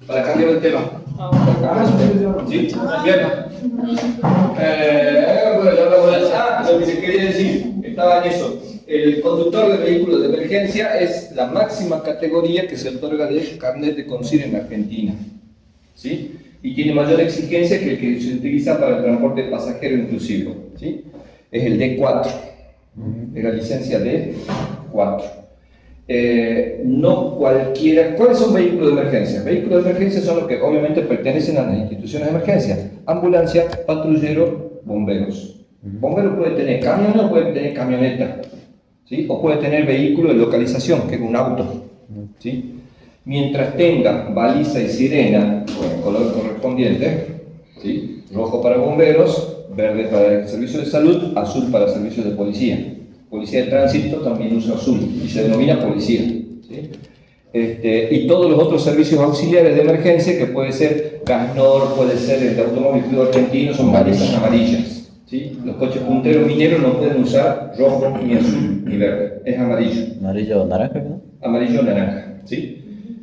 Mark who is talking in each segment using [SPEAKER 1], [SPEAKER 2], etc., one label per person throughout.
[SPEAKER 1] Para cambiar el tema. ¿Sí? Bien. Bueno, ya hablamos de lo que se quería decir, estaba en eso. El conductor de vehículo de emergencia es la máxima categoría que se otorga de carnet de conducir en Argentina. ¿Sí? Y tiene mayor exigencia que el que se utiliza para el transporte pasajero inclusivo. ¿Sí? Es el D4, es la licencia D4. No cualquiera. ¿Cuáles son vehículos de emergencia? Vehículos de emergencia son los que obviamente pertenecen a las instituciones de emergencia: ambulancia, patrullero, bomberos. Bombero puede tener camión o puede tener camioneta, ¿sí? O puede tener vehículo de localización, que es un auto, ¿sí? Mientras tenga baliza y sirena con el color correspondiente, ¿sí? Rojo para bomberos, verde para el servicio de salud, azul para servicios de policía. Policía de tránsito también usa azul y se denomina policía, ¿sí? Y todos los otros servicios auxiliares de emergencia, que puede ser GASNOR, puede ser el Automóvil Club Argentino, son balizas amarillas, ¿sí? Los coches punteros mineros no pueden usar rojo, ni azul, ni verde, es amarillo.
[SPEAKER 2] ¿Amarillo o naranja, no?
[SPEAKER 1] Amarillo o naranja, ¿sí?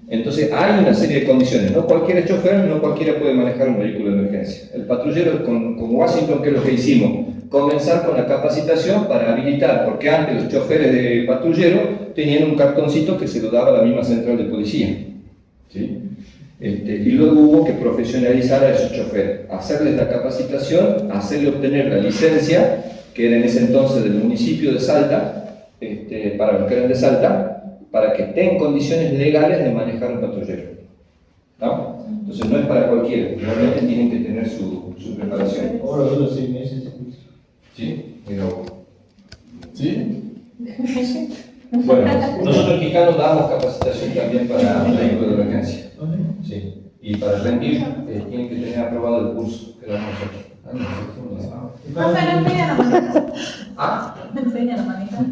[SPEAKER 1] Entonces hay una serie de condiciones, no cualquier chofer, no cualquiera puede manejar un vehículo de emergencia. El patrullero con Washington, que es lo que hicimos, comenzar con la capacitación para habilitar, porque antes los choferes de patrullero tenían un cartoncito que se lo daba la misma central de policía, ¿sí? Y luego hubo que profesionalizar a esos choferes, hacerles la capacitación, hacerles obtener la licencia, que era en ese entonces del municipio de Salta, para los que eran de Salta, para que estén en condiciones legales de manejar un patrullero, ¿no? Entonces no es para cualquiera, realmente tienen que tener su preparación.
[SPEAKER 3] Ahora dura 6 meses.
[SPEAKER 1] ¿Sí? Pero...
[SPEAKER 3] ¿Sí?
[SPEAKER 1] Bueno, nosotros en Quijano damos capacitación también para vehículos de emergencia. Sí. Y para rendir, tienen que tener aprobado el curso que damos nosotros.
[SPEAKER 4] ¿Profe, no enseña la manita?
[SPEAKER 1] ¿Ah?
[SPEAKER 4] ¿No enseña la manita?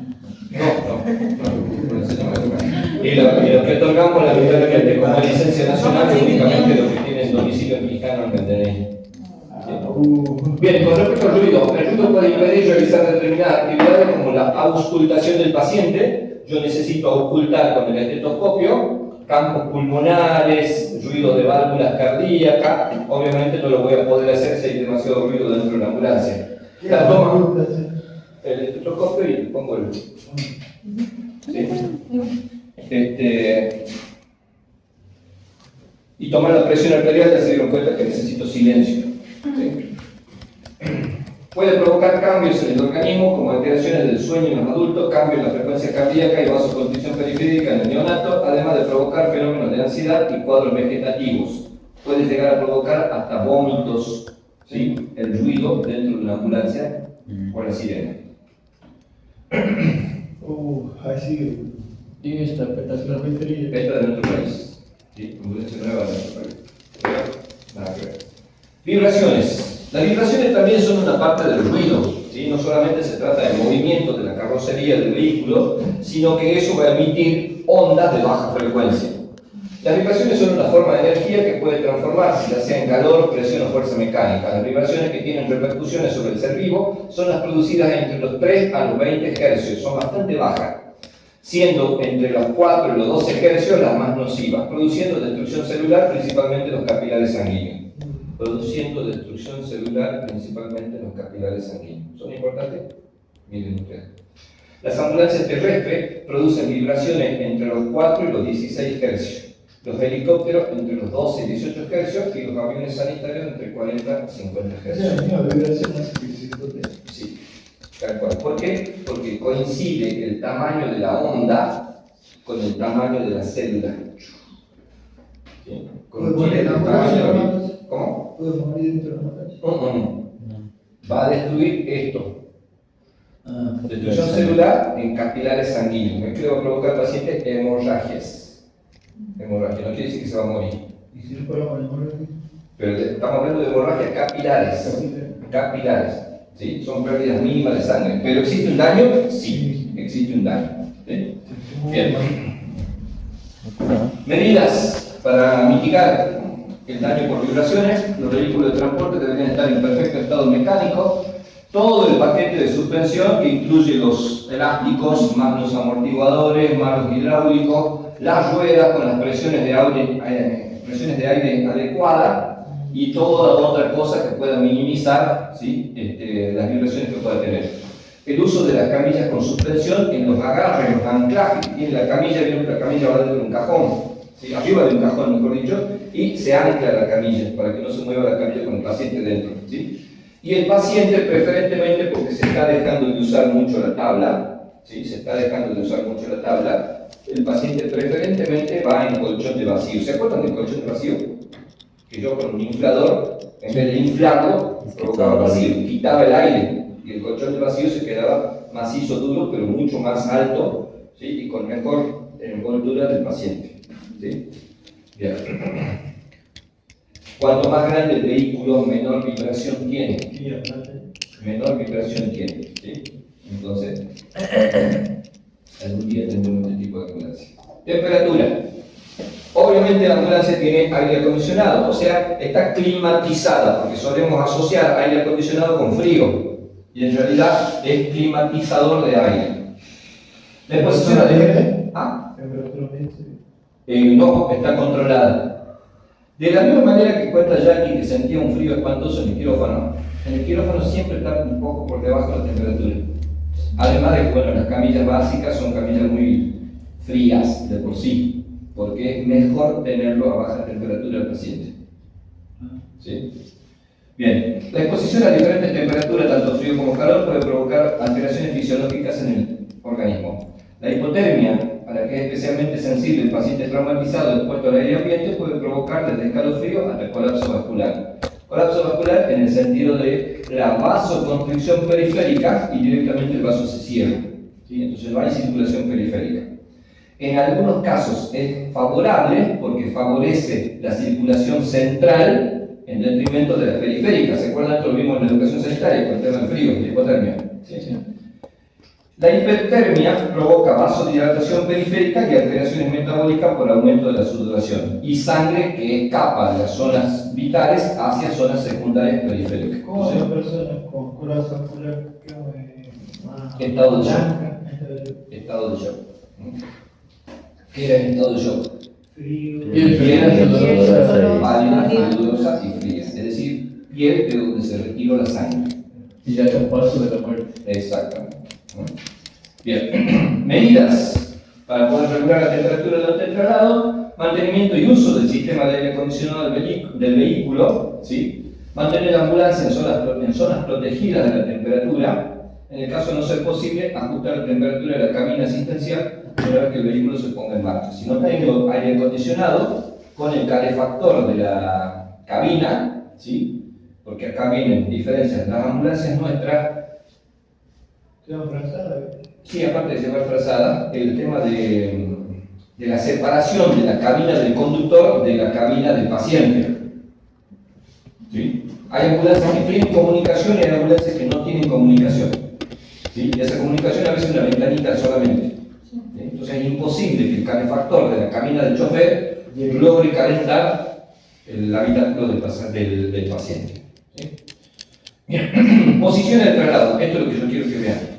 [SPEAKER 1] No enseñamos eso. Y lo que otorgamos, lamentablemente, como licencia nacional, es únicamente los que tienen domicilio en Quijano en el DNI. Bien, con respecto al ruido, el ruido puede impedir realizar determinadas actividades como la auscultación del paciente. Yo necesito auscultar con el estetoscopio campos pulmonares, ruido de válvulas cardíacas. Obviamente no lo voy a poder hacer si hay demasiado ruido dentro de la ambulancia. La toma el estetoscopio y pongo el... ¿Sí? Y tomar la presión arterial, ya se dieron cuenta que necesito silencio. ¿Sí? Puede provocar cambios en el organismo, como alteraciones del sueño en los adultos, cambios en la frecuencia cardíaca y vasoconstricción periférica en el neonato, además de provocar fenómenos de ansiedad y cuadros vegetativos. Puede llegar a provocar hasta vómitos, ¿sí? El ruido dentro de una ambulancia por la sirena.
[SPEAKER 3] Así. Y esta espectacularmente.
[SPEAKER 1] Esta de nuestro país, ¿sí? Ambulancia nueva de nuestro país. Nada que ver. Vibraciones. Las vibraciones también son una parte del ruido, ¿sí? No solamente se trata del movimiento de la carrocería del vehículo, sino que eso va a emitir ondas de baja frecuencia. Las vibraciones son una forma de energía que puede transformarse, ya sea en calor, presión o fuerza mecánica. Las vibraciones que tienen repercusiones sobre el ser vivo son las producidas entre los 3 a los 20 Hz, son bastante bajas, siendo entre los 4 y los 12 Hz las más nocivas, produciendo destrucción celular, principalmente los capilares sanguíneos. Produciendo destrucción celular, principalmente los capilares sanguíneos. ¿Son importantes? Miren ustedes. Las ambulancias terrestres producen vibraciones entre los 4 y los 16 Hz. Los helicópteros entre los 12 y 18 Hz y los aviones sanitarios entre 40 y 50 Hz. Sí, tal cual. ¿Por qué? Porque coincide el tamaño de la onda con el tamaño de la célula. ¿Sí? Coincide el tamaño de la... ¿Cómo?
[SPEAKER 3] ¿Puede morir dentro de la ambulancia?
[SPEAKER 1] Va a destruir esto. Destrucción celular en capilares sanguíneos. Que va a provocar pacientes hemorragias. Hemorragia, no quiere decir que se va a morir.
[SPEAKER 3] ¿Y si no paramos la hemorragia?
[SPEAKER 1] Pero estamos hablando de hemorragias capilares. Capilares. ¿Sí? Son pérdidas mínimas de sangre. ¿Pero existe un daño? Sí, existe un daño. ¿Sí? Bien. Medidas para mitigar el daño por vibraciones. Los vehículos de transporte deberían estar en perfecto estado mecánico. todo el paquete de suspensión que incluye los elásticos, más los amortiguadores, más los hidráulicos, las ruedas con las presiones de aire adecuadas y toda otra cosa que pueda minimizar, ¿sí? Las vibraciones que pueda tener. El uso de las camillas con suspensión en los agarres, los anclajes que tiene la camilla, vieron que la camilla va dentro de un cajón, ¿sí? Arriba de un cajón, mejor dicho, y se ancla la camilla para que no se mueva la camilla con el paciente dentro, ¿sí? Y el paciente, preferentemente, porque se está dejando de usar mucho la tabla, ¿sí? Se está dejando de usar mucho la tabla, el paciente preferentemente va en colchón de vacío. ¿Se acuerdan del colchón de vacío? Que yo con un inflador, en vez de inflarlo, provocaba vacío, quitaba el aire, y el colchón de vacío se quedaba macizo, duro, pero mucho más alto, ¿sí? Y con mejor envoltura del paciente, ¿sí? Bien. Cuanto más grande el vehículo, menor vibración tiene. Menor vibración tiene, ¿sí? Entonces, algún día tendremos este tipo de ambulancia. Temperatura. Obviamente la ambulancia tiene aire acondicionado, o sea, está climatizada, porque solemos asociar aire acondicionado con frío, y en realidad es climatizador de aire. La exposición a no, está controlada. De la misma manera que cuenta Jackie que sentía un frío espantoso en el quirófano siempre está un poco por debajo de la temperatura. Además de que, bueno, las camillas básicas son camillas muy frías de por sí, porque es mejor tenerlo a baja temperatura al paciente. ¿Sí? Bien, la exposición a diferentes temperaturas, tanto frío como calor, puede provocar alteraciones fisiológicas en el organismo. La hipotermia, a la que es especialmente sensible el paciente traumatizado expuesto al aire ambiente, puede provocar desde escalofrío hasta colapso vascular. Colapso vascular en el sentido de la vasoconstricción periférica y directamente el vaso se cierra, ¿sí? Entonces no hay circulación periférica. En algunos casos es favorable porque favorece la circulación central en detrimento de las periféricas. ¿Se acuerdan? Esto lo vimos en la educación sanitaria con el tema del frío, la hipotermia. ¿Sí? Sí. La hipertermia provoca vasodilatación periférica y alteraciones metabólicas por aumento de la sudoración y sangre que escapa de las zonas vitales hacia zonas secundarias periféricas.
[SPEAKER 3] ¿Cómo una persona con colapso vascular
[SPEAKER 1] estado de shock? Estado de shock. ¿Qué era el estado de shock?
[SPEAKER 3] Frío,
[SPEAKER 1] Piel pálida, dolorosa y fría. Es decir, piel de donde se retiró la sangre.
[SPEAKER 3] y ya está paso de la muerte.
[SPEAKER 1] Exactamente. Bien, medidas para poder regular la temperatura durante el traslado, mantenimiento y uso del sistema de aire acondicionado del vehículo, ¿sí? Mantener la ambulancia en zonas protegidas de la temperatura. En el caso de no ser posible, ajustar la temperatura de la cabina asistencial una vez que el vehículo se ponga en marcha. Si no tengo aire acondicionado, con el calefactor de la cabina, ¿sí? Porque acá vienen diferencias. Las ambulancias nuestras, sí, aparte de llevar frazada, el tema de la separación de la cabina del conductor de la cabina del paciente. ¿Sí? Hay ambulancias que tienen comunicación y hay ambulancias que no tienen comunicación. ¿Sí? Y esa comunicación a veces es una ventanita solamente. ¿Sí? Entonces es imposible que el calefactor de la cabina del chofer logre calentar el habitáculo del paciente. ¿Sí? Bien. Posiciones de traslado. Esto es lo que yo quiero que vean.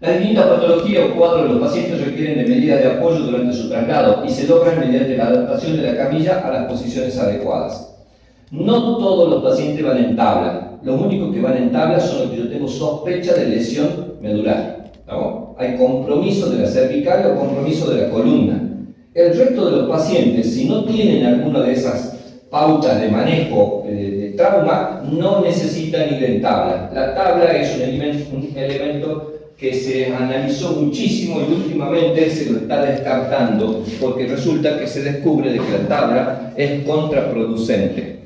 [SPEAKER 1] Las distintas patologías o cuadros de los pacientes requieren de medidas de apoyo durante su traslado y se logran mediante la adaptación de la camilla a las posiciones adecuadas. No todos los pacientes van en tabla. Los únicos que van en tabla son los que yo tengo sospecha de lesión medular, ¿no? Hay compromiso de la cervical o compromiso de la columna. El resto de los pacientes, si no tienen alguna de esas pautas de manejo de trauma, no necesitan ir en tabla. La tabla es un elemento que se analizó muchísimo y últimamente se lo está descartando porque resulta que se descubre de que la tabla es contraproducente.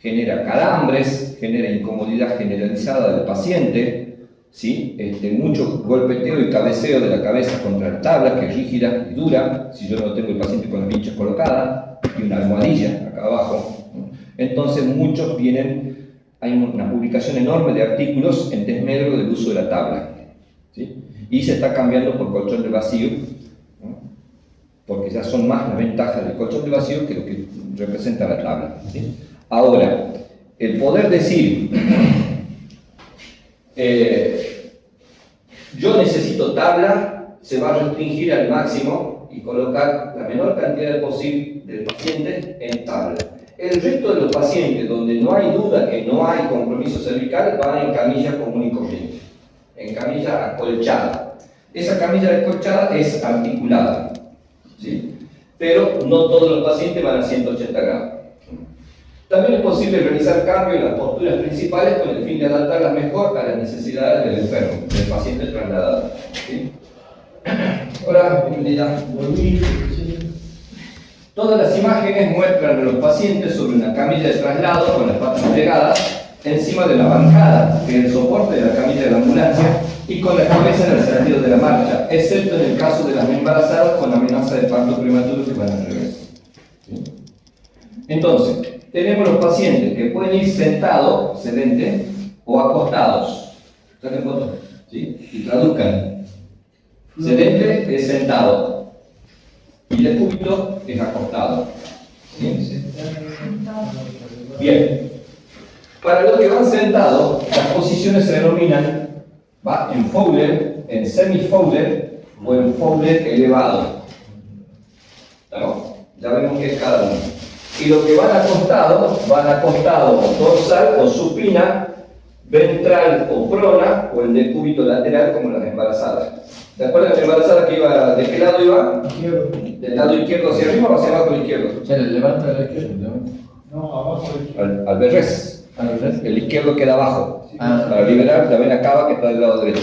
[SPEAKER 1] Genera calambres, genera incomodidad generalizada del paciente, ¿sí? Mucho golpeteo y cabeceo de la cabeza contra la tabla, que es rígida y dura, si yo no tengo el paciente con las vinchas colocadas, y una almohadilla acá abajo. Entonces muchos hay una publicación enorme de artículos en desmedro del uso de la tabla. ¿Sí? Y se está cambiando por colchón de vacío, ¿no? Porque ya son más las ventajas del colchón de vacío que lo que representa la tabla. ¿Sí? Ahora, el poder decir Yo necesito tabla, se va a restringir al máximo y colocar la menor cantidad posible del paciente en tabla. El resto de los pacientes donde no hay duda que no hay compromiso cervical van en camilla común y corriente, en camilla acolchada. Esa camilla acolchada es articulada, ¿sí? Pero no todos los pacientes van a 180 grados. También es posible realizar cambios en las posturas principales con el fin de adaptarlas mejor a las necesidades del enfermo, del paciente trasladado, ¿sí? Ahora, bienvenida. Todas las imágenes muestran a los pacientes sobre una camilla de traslado con las patas plegadas encima de la bancada, que es el soporte de la camilla de la ambulancia, y con la cabeza en el sentido de la marcha, excepto en el caso de las embarazadas con amenaza de parto prematuro que van al revés. ¿Sí? Entonces, tenemos los pacientes que pueden ir sentados, sedente, o acostados. Saquen fotos, ¿sí? Y traduzcan. Sedente es sentado. Y el decúbito es acostado. ¿Sí? Bien. Para los que van sentados, las posiciones se denominan en Fowler, en semi-Fowler o en Fowler elevado. ¿Estamos? Ya vemos que es cada uno. Y los que van acostados o dorsal o supina, ventral o prona, o el decúbito lateral como las embarazadas. ¿Te acuerdas de la embarazada que iba, de qué lado iba?
[SPEAKER 3] Izquierdo.
[SPEAKER 1] ¿Del lado izquierdo hacia arriba o hacia abajo del izquierdo?
[SPEAKER 3] Se le levanta a la izquierda. No, abajo del izquierdo.
[SPEAKER 1] Al revés.
[SPEAKER 3] ¿Al revés?
[SPEAKER 1] El izquierdo queda abajo.
[SPEAKER 3] Ah.
[SPEAKER 1] Para liberar la vena cava que está del lado derecho.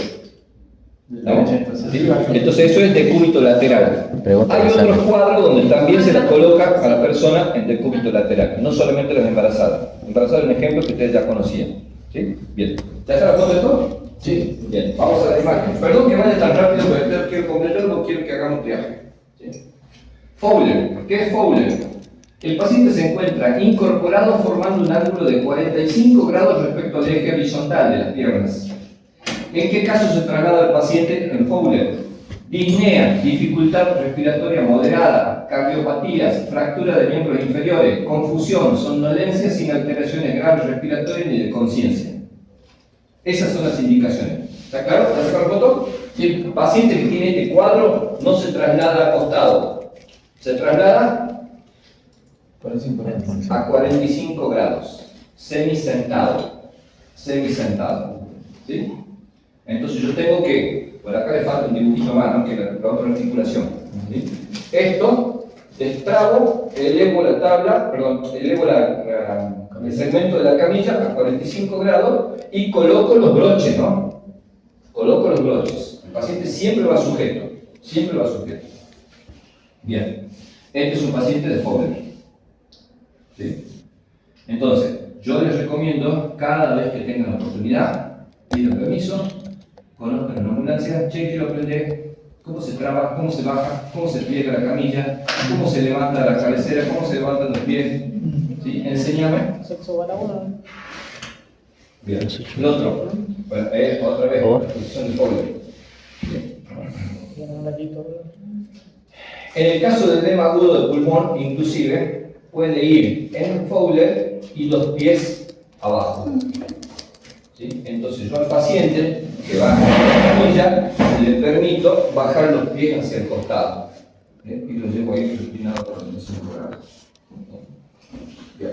[SPEAKER 3] Derecha, entonces.
[SPEAKER 1] ¿Sí? Entonces eso es decúbito lateral.
[SPEAKER 2] Pregunta
[SPEAKER 1] Hay
[SPEAKER 2] Sandra.
[SPEAKER 1] otros cuadros donde también se les coloca a la persona en decúbito lateral, no solamente las embarazadas. Embarazadas es un ejemplo que ustedes ya conocían. ¿Sí? Bien. ¿Ya se la contestó?
[SPEAKER 3] Sí.
[SPEAKER 1] Bien, vamos a la imagen. Perdón que vaya tan rápido, pero quiero completarlo, quiero que hagamos triaje. ¿Sí? Fowler. ¿Qué es Fowler? El paciente se encuentra incorporado formando un ángulo de 45 grados respecto al eje horizontal de las piernas. ¿En qué caso se traslada el paciente en Fowler? Disnea, dificultad respiratoria moderada, cardiopatías, fractura de miembros inferiores, confusión, somnolencia sin alteraciones graves respiratorias ni de conciencia. Esas son las indicaciones. ¿Está claro? ¿Está sacando foto? Sí. El paciente que tiene este cuadro no se traslada acostado, se traslada a 45 grados, semisentado. ¿Sí? Entonces yo tengo que, por acá le falta un dibujito más, ¿no? Que la otra articulación. ¿Sí? Esto, destrabo, elevo la tabla, perdón, elevo el segmento de la camilla a 45 grados y coloco los broches, ¿no? Coloco los broches. El paciente siempre va sujeto, siempre va sujeto. Bien, este es un paciente de Fowler. ¿Sí? Entonces, yo les recomiendo, cada vez que tengan la oportunidad, pidan permiso, conozcan una ambulancia, chequen, aprender cómo se traba, cómo se baja, cómo se pliega la camilla, cómo se levanta la cabecera, cómo se levantan los pies. ¿Sí? Enséñame. Bien. El otro. Bueno, otra vez, la posición de Fowler. En el caso del edema agudo de pulmón, inclusive, puede ir en Fowler y los pies abajo. ¿Sí? Entonces yo al paciente que va a la camilla le permito bajar los pies hacia el costado. ¿Bien? Y lo llevo ahí inclinado por 45 grados. Bien.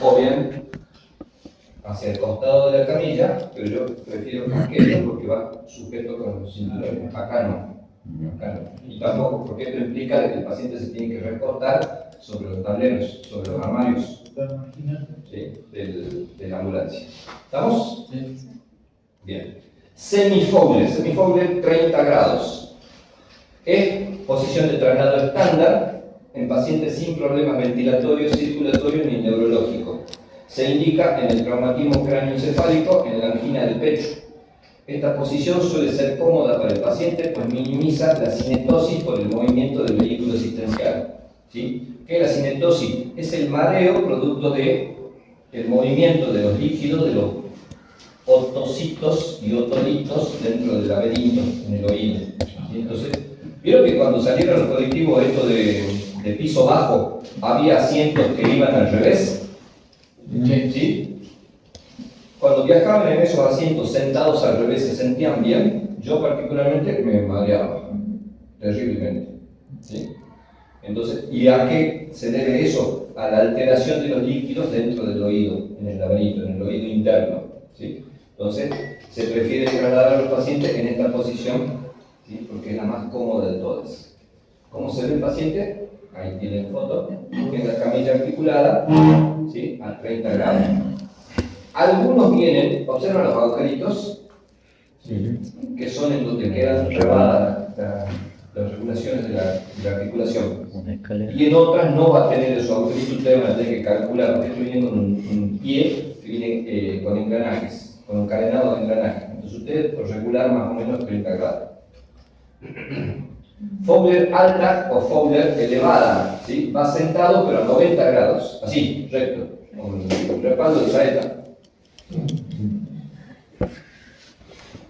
[SPEAKER 1] O bien hacia el costado de la camilla, pero yo prefiero aquello porque va sujeto con los cinturones. Acá no. Y tampoco, porque esto implica que el paciente se tiene que recostar sobre los tableros, sobre los armarios, ¿sí? de la ambulancia. ¿Estamos?
[SPEAKER 3] Sí.
[SPEAKER 1] Bien. Semi-Fowler 30 grados. Es posición de traslado estándar en pacientes sin problemas ventilatorios, circulatorios ni neurológicos. Se indica en el traumatismo cráneoencefálico, en la angina del pecho. Esta posición suele ser cómoda para el paciente, pues minimiza la cinetosis por el movimiento del vehículo asistencial. ¿Sí? ¿Qué es la cinetosis? Es el mareo producto del movimiento de los líquidos de los otocitos y otolitos dentro del laberinto, en el oído. ¿Sí? Entonces, ¿vieron que cuando salieron los colectivos esto de piso bajo, había asientos que iban al revés?
[SPEAKER 3] Sí.
[SPEAKER 1] ¿Sí? Cuando viajaban en esos asientos sentados al revés, ¿se sentían bien? Yo particularmente me mareaba terriblemente. ¿Sí? Entonces, ¿y a qué se debe eso? A la alteración de los líquidos dentro del oído, en el laberinto, en el oído interno. ¿Sí? Entonces, se prefiere trasladar a los pacientes en esta posición, ¿sí? Porque es la más cómoda de todas. ¿Cómo se ve el paciente? Ahí tienen foto, en la camilla articulada, ¿sí? A 30 grados. Algunos vienen, observan los agujeritos,
[SPEAKER 3] Sí.
[SPEAKER 1] que son en donde quedan rebadas las regulaciones de la articulación.
[SPEAKER 2] Una escalera.
[SPEAKER 1] Y en otras no va a tener esos agujeritos, ustedes van a tener que calcular, porque esto viene con un pie que viene con engranajes, con un cadenado de engranajes. Entonces ustedes por regular más o menos 30 grados. Fowler alta o Fowler elevada, ¿sí? Va sentado pero a 90 grados, así, recto, con el respaldo de saeta.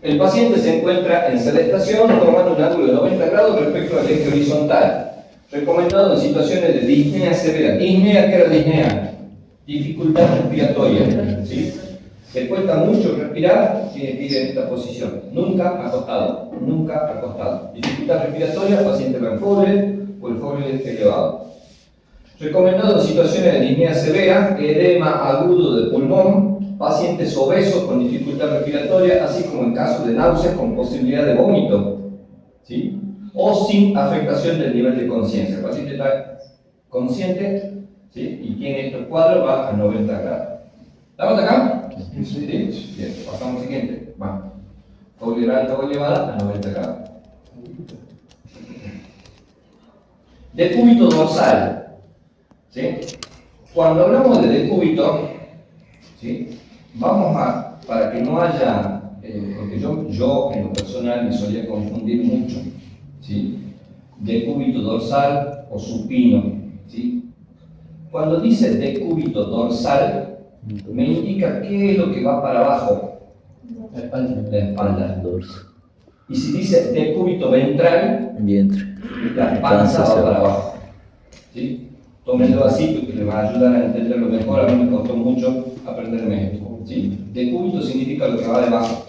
[SPEAKER 1] El paciente se encuentra en sedestación tomando un ángulo de 90 grados respecto al eje horizontal. Recomendado en situaciones de disnea severa. ¿Disnea? ¿Qué era disnea? Dificultad respiratoria. ¿Sí? Le cuesta mucho respirar, tiene que ir en esta posición. Nunca acostado. Nunca acostado. Dificultad respiratoria, paciente va en Fowler o el Fowler elevado. Recomendado en situaciones de disnea severa, edema agudo de pulmón, pacientes obesos con dificultad respiratoria, así como en caso de náuseas con posibilidad de vómito, ¿sí? O sin afectación del nivel de conciencia. El paciente está consciente, ¿sí? Y tiene estos cuadros, va a 90 grados. ¿Estamos acá? Sí. Bien, pasamos al siguiente. Va. Fowler alta o elevada a 90 grados. Decúbito dorsal. ¿Sí? Cuando hablamos de decúbito, ¿sí? Vamos a, para que no haya, porque yo en lo personal me solía confundir mucho, ¿sí? Decúbito dorsal o supino, ¿sí? Cuando dice decúbito dorsal, me indica qué es lo que va para abajo,
[SPEAKER 3] La espalda.
[SPEAKER 1] la espalda.
[SPEAKER 2] Dorso.
[SPEAKER 1] Y si dice decúbito ventral,
[SPEAKER 2] Vientre.
[SPEAKER 1] la panza va para abajo, ¿sí? Tómenlo así porque les va a ayudar a entenderlo mejor. A mí me costó mucho aprenderme esto, ¿sí? Decúbito significa lo que va debajo,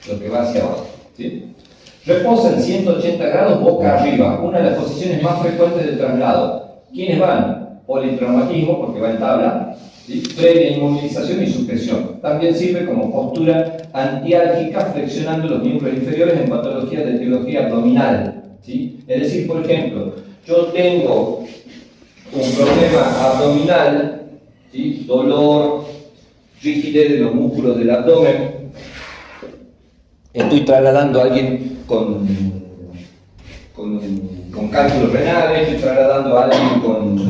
[SPEAKER 1] lo que va hacia abajo, ¿sí? Reposa en 180 grados boca arriba, una de las posiciones más frecuentes del traslado. ¿Quiénes van? Politraumatismo, porque va en tabla, ¿sí? Previa inmovilización y suspensión. También sirve como postura antiálgica, flexionando los miembros inferiores en patologías de etiología abdominal, ¿sí? Es decir, por ejemplo, yo tengo un problema abdominal, ¿sí? Dolor, rigidez de los músculos del abdomen. Estoy trasladando a alguien con cálculos renales, estoy trasladando a alguien con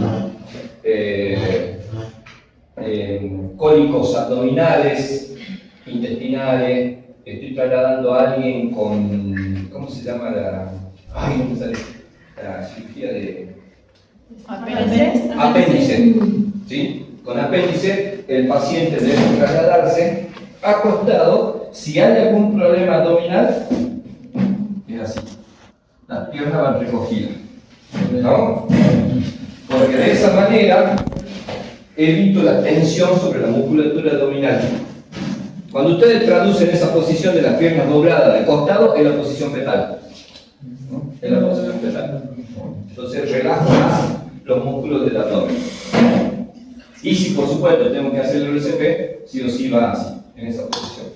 [SPEAKER 1] cólicos abdominales, intestinales, estoy trasladando a alguien con, ¿cómo se llama la cirugía de apéndice? ¿Sí? Con apéndice, el paciente debe trasladarse acostado. Si hay algún problema abdominal, es así. Las piernas van recogidas, ¿no? Porque de esa manera evito la tensión sobre la musculatura abdominal. Cuando ustedes traducen esa posición de las piernas dobladas de costado, es la posición fetal, ¿no? Es la posición fetal. Entonces relajo más los músculos del abdomen. Y si por supuesto tengo que hacer el RCP, sí o sí va así, en esa posición.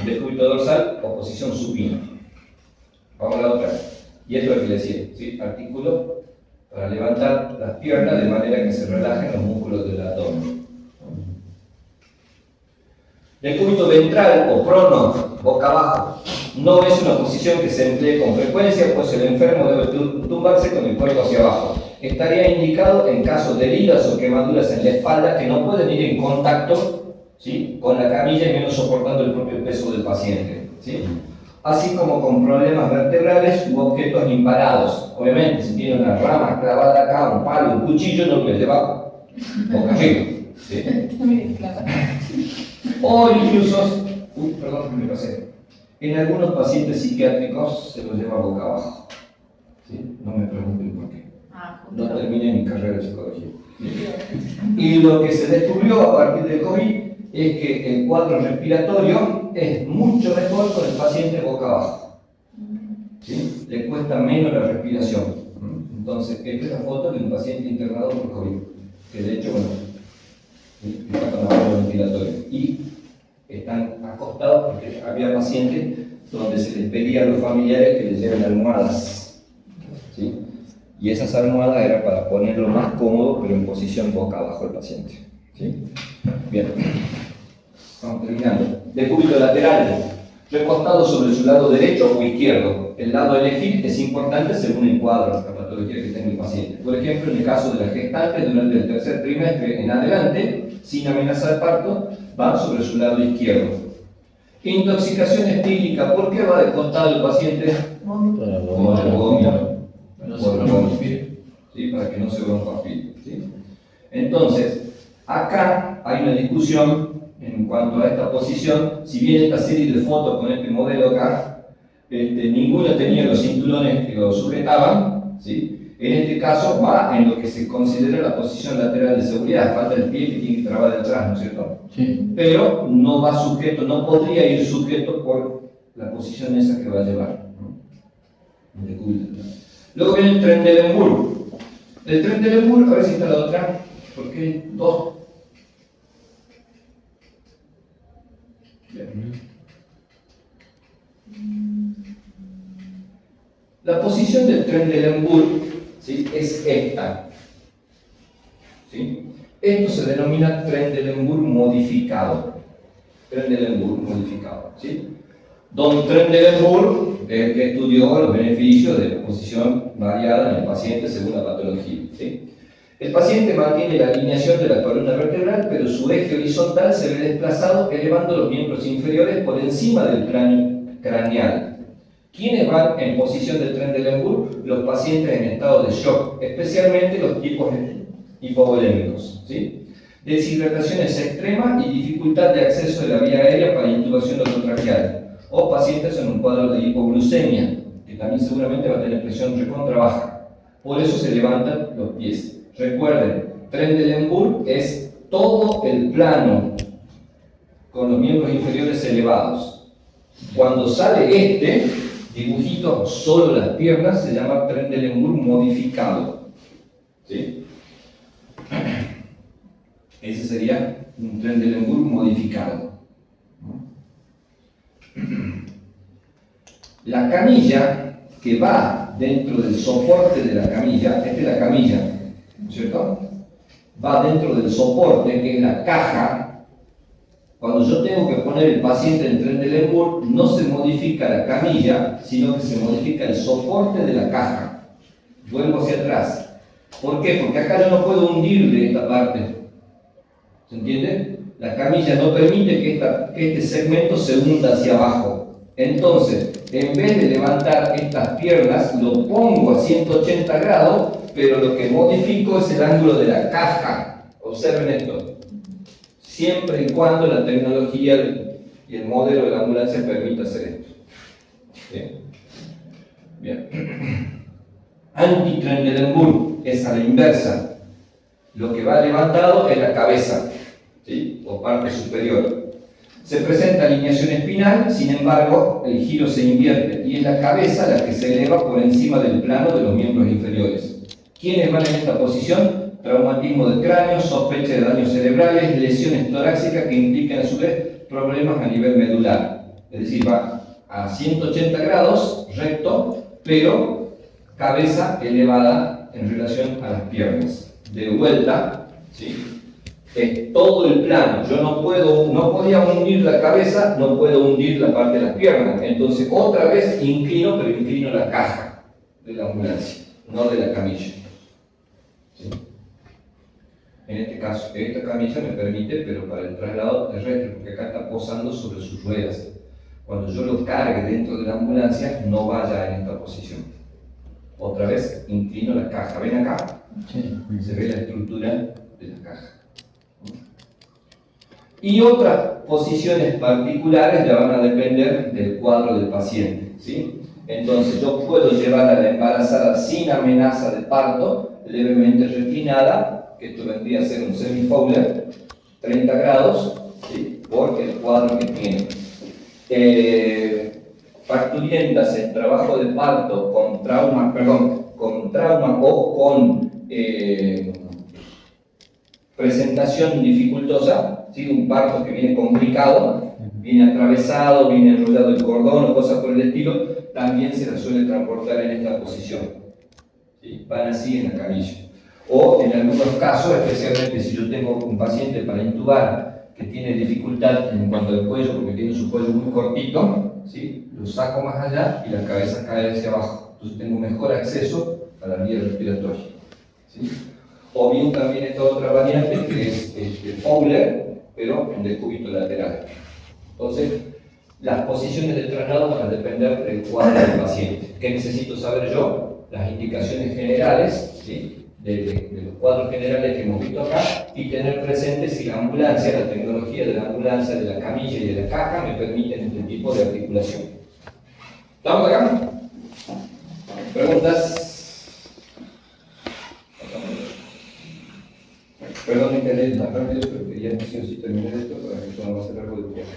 [SPEAKER 1] Decúbito dorsal o posición supina. Vamos a la otra. Y esto es lo que les decía, ¿sí? Artículo para levantar las piernas de manera que se relajen los músculos del abdomen. Decúbito ventral o prono, boca abajo. No es una posición que se emplee con frecuencia, pues el enfermo debe tumbarse con el cuerpo hacia abajo. Estaría indicado en casos de heridas o quemaduras en la espalda que no pueden ir en contacto, ¿sí? Con la camilla y menos soportando el propio peso del paciente, ¿sí? Así como con problemas vertebrales u objetos imparados. Obviamente, si tiene una rama clavada acá, un palo, un cuchillo, no lo lleva boca arriba, ¿sí? O incluso, perdón, me pasé. En algunos pacientes psiquiátricos se los lleva boca abajo, ¿sí? No me pregunten por qué. no terminé mi carrera de psicología. Y lo que se descubrió a partir del COVID es que el cuadro respiratorio es mucho mejor con el paciente boca abajo. ¿Sí? Le cuesta menos la respiración. Entonces, esta es la foto de un paciente internado por COVID, que de hecho, bueno, está con apoyo ventilatorio. Y están acostados porque había pacientes donde se les pedía a los familiares que les lleven almohadas. ¿Sí? Y esas almohadas eran para ponerlo más cómodo, pero en posición boca abajo el paciente. ¿Sí? Bien. Vamos terminando. Decúbito lateral, recostado sobre su lado derecho o izquierdo. El lado a elegir es importante según el cuadro, la patología que tenga el paciente. Por ejemplo, en el caso de la gestante, durante el tercer trimestre en adelante, sin amenaza de parto, va sobre su lado izquierdo. Intoxicación estílica, ¿por qué va de costado el paciente? Por el vómito. ¿Sí? Para que no se broncoaspire. ¿Sí? Entonces, acá hay una discusión en cuanto a esta posición. Si bien esta serie de fotos con este modelo acá, ninguno tenía los cinturones que lo sujetaban, ¿sí? En este caso va en lo que se considera la posición lateral de seguridad, falta el pie que tiene que trabar de atrás, ¿no es cierto? Sí. Pero no va sujeto, no podría ir sujeto por la posición esa que va a llevar, ¿no? Luego viene el Trendelenburg. El Trendelenburg, a ver si está la otra, porque hay dos. Bien. La posición del Trendelenburg, ¿sí?, es esta. ¿Sí? Esto se denomina Trendelenburg modificado. Trendelenburg modificado. ¿Sí? Don Trendelenburg es el que estudió los beneficios de la posición variada en el paciente según la patología. ¿Sí? El paciente mantiene la alineación de la columna vertebral, pero su eje horizontal se ve desplazado, elevando los miembros inferiores por encima del plano craneal. ¿Quiénes van en posición del Trendelenburg? Los pacientes en estado de shock, especialmente los tipos hipovolémicos. ¿Sí? Deshidrataciones extremas y dificultad de acceso de la vía aérea para intubación orotraqueal. O pacientes en un cuadro de hipoglucemia, que también seguramente va a tener presión recontra baja. Por eso se levantan los pies. Recuerden, Trendelenburg es todo el plano con los miembros inferiores elevados. Cuando sale este dibujito, solo las piernas, se llama Trendelenburg modificado. ¿Sí? Ese sería un Trendelenburg modificado. La camilla que va dentro del soporte de la camilla, esta es la camilla, ¿no es cierto? Va dentro del soporte, que es la caja. Cuando yo tengo que poner el paciente en Trendelenburg, no se modifica la camilla, sino que se modifica el soporte de la caja. Vuelvo hacia atrás. ¿Por qué? Porque acá yo no puedo hundirle esta parte. ¿Se entiende? La camilla no permite que este segmento se hunda hacia abajo. Entonces, en vez de levantar estas piernas, lo pongo a 180 grados, pero lo que modifico es el ángulo de la caja. Observen esto. Siempre y cuando la tecnología y el modelo de la ambulancia permita hacer esto. ¿Bien? Bien. Anti-Trendelenburg es a la inversa. Lo que va levantado es la cabeza, ¿sí?, o parte superior. Se presenta alineación espinal, sin embargo, el giro se invierte y es la cabeza la que se eleva por encima del plano de los miembros inferiores. ¿Quiénes van en esta posición? Traumatismo del cráneo, sospecha de daños cerebrales, lesiones torácicas que implican a su vez problemas a nivel medular. Es decir, va a 180 grados, recto, pero cabeza elevada en relación a las piernas. De vuelta, ¿sí?, es todo el plano. Yo no podía hundir la cabeza, no puedo hundir la parte de las piernas. Entonces, otra vez inclino, pero inclino la caja de la ambulancia, no de la camilla. ¿Sí? En este caso, esta camilla me permite, pero para el traslado terrestre, porque acá está posando sobre sus ruedas. Cuando yo lo cargue dentro de la ambulancia, no vaya en esta posición. Otra vez, inclino la caja. ¿Ven acá? Sí. Se ve la estructura de la caja. Y otras posiciones particulares ya van a depender del cuadro del paciente, ¿sí? Entonces yo puedo llevar a la embarazada sin amenaza de parto, levemente reclinada, que esto vendría a ser un semi-Fowler, 30 grados, ¿sí? Por el cuadro que tiene. Parturientas en trabajo de parto con trauma o con presentación dificultosa, ¿sí? Un parto que viene complicado, viene atravesado, viene enrollado el cordón o cosas por el estilo, también se la suele transportar en esta posición, ¿sí? Van así en la camilla. O en algunos casos, especialmente si yo tengo un paciente para intubar que tiene dificultad en cuanto al cuello porque tiene su cuello muy cortito, ¿sí? Lo saco más allá y la cabeza cae hacia abajo. Entonces tengo mejor acceso a la vía respiratoria, ¿sí? O bien también esta otra variante que es Fowler, pero en decúbito lateral. Entonces, las posiciones del traslado van a depender del cuadro del paciente. ¿Qué necesito saber yo? Las indicaciones generales, ¿sí? de los cuadros generales que hemos visto acá, y tener presente si la ambulancia, la tecnología de la ambulancia, de la camilla y de la caja me permiten este tipo de articulación. ¿Estamos acá? ¿Preguntas? Perdón, me quedé más rápido, pero quería sí o sí terminar esto para que esto no va a ser largo de tiempo.